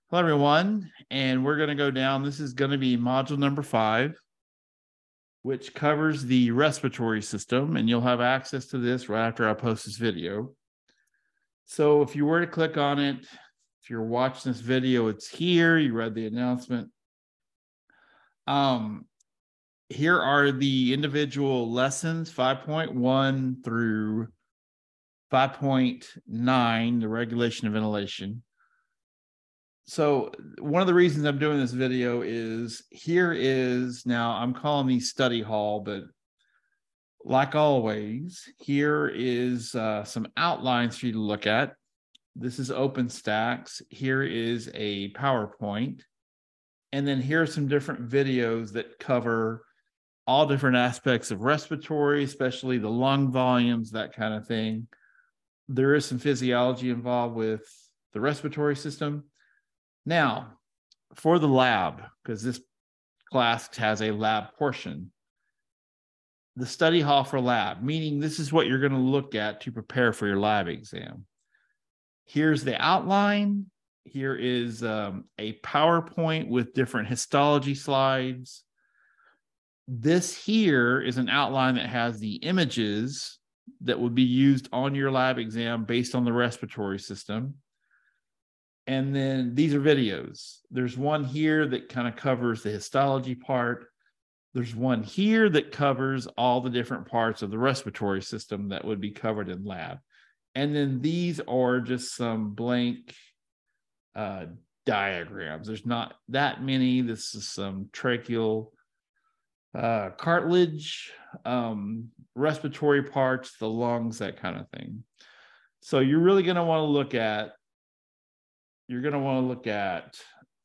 Hello, everyone, and we're going to go down. This is going to be module number 5, which covers the respiratory system, and you'll have access to this right after I post this video. So if you were to click on it, if you're watching this video, it's here. You read the announcement. Here are the individual lessons, 5.1 through 5.9, the regulation of ventilation. So one of the reasons I'm doing this video is now I'm calling these study hall, but like always, here is some outlines for you to look at. This is OpenStax. Here is a PowerPoint. And then here are some different videos that cover all different aspects of respiratory, especially the lung volumes, that kind of thing. There is some physiology involved with the respiratory system. Now, for the lab, because this class has a lab portion, the study hall for lab, meaning this is what you're going to look at to prepare for your lab exam. Here's the outline. Here is a PowerPoint with different histology slides. This here is an outline that has the images that would be used on your lab exam based on the respiratory system. And then these are videos. There's one here that kind of covers the histology part. There's one here that covers all the different parts of the respiratory system that would be covered in lab. And then these are just some blank diagrams. There's not that many. This is some tracheal cartilage, respiratory parts, the lungs, that kind of thing. So you're really going to want to look at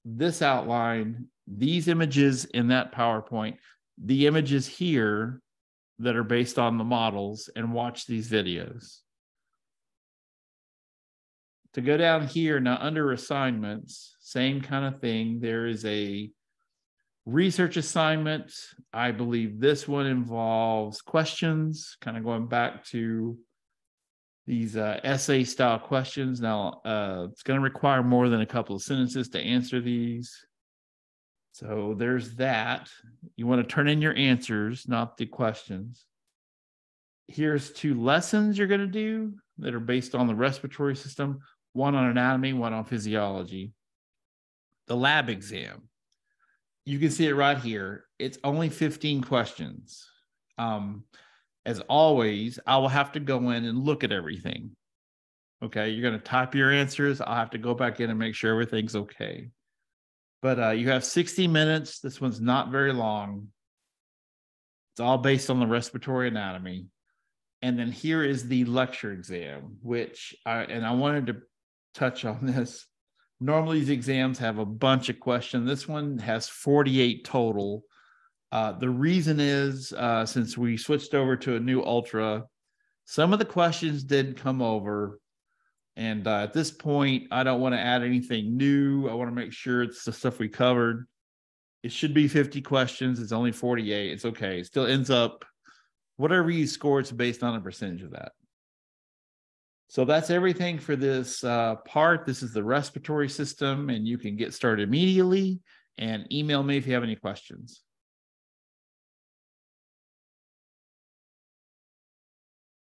this outline, these images in that PowerPoint, the images here that are based on the models, and watch these videos. To go down here, now under assignments, same kind of thing. There is a research assignment. I believe this one involves questions, kind of going back to these essay style questions. Now, it's going to require more than a couple of sentences to answer these. So there's that. You want to turn in your answers, not the questions. Here's 2 lessons you're going to do that are based on the respiratory system, one on anatomy, one on physiology. The lab exam, you can see it right here. It's only 15 questions. As always, I will have to go in and look at everything. Okay, you're going to type your answers. I'll have to go back in and make sure everything's okay. But you have 60 minutes. This one's not very long. It's all based on the respiratory anatomy. And then here is the lecture exam, which I wanted to touch on this. Normally, these exams have a bunch of questions. This one has 48 total. The reason is since we switched over to a new Ultra, some of the questions did come over. And at this point, I don't want to add anything new. I want to make sure it's the stuff we covered. It should be 50 questions. It's only 48. It's okay. It still ends up, whatever you score, it's based on a percentage of that. So that's everything for this part. This is the respiratory system, and you can get started immediately and email me if you have any questions.